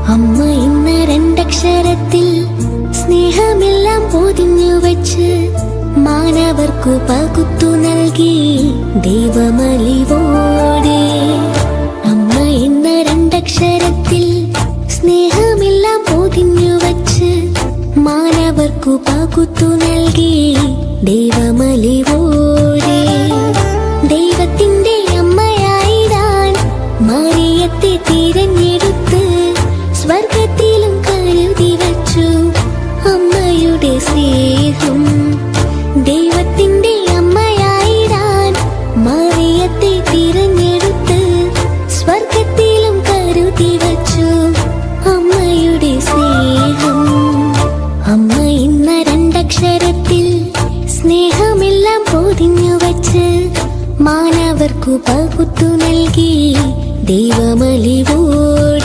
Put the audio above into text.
അമ്മ എന്ന രണ്ടക്ഷരത്തിൽ സ്നേഹമെല്ലാം പൊതിഞ്ഞു വച്ച് മാനവർക്കു പകുത്തു നൽകി ദൈവമലിവോടെ. അമ്മ എന്ന രണ്ടക്ഷരത്തിൽ സ്നേഹമെല്ലാം പൊതിഞ്ഞു വച്ച് മാനവർക്കു പകുത്തു നൽകി ദൈവമലിവോടെ. ദൈവത്തിന്റെ അമ്മയായിടാൻ മറിയത്തെ തിരഞ്ഞെടുത്ത് സ്വർഗത്തിലും കരുതി വച്ചു അമ്മയുടെ സ്നേഹം. ദൈവത്തിന്റെ അമ്മയായിടാൻ മറിയത്തെ തിരഞ്ഞെടുത്ത് സ്വർഗത്തിലും കരുതി വച്ചു അമ്മയുടെ സ്നേഹം. അമ്മ എന്ന രണ്ടക്ഷരത്തിൽ സ്നേഹമെല്ലാം പൊതിഞ്ഞു വച്ച് മാനവർക്കു പകുത്തു നൽകി ദൈവമലിവോടെ.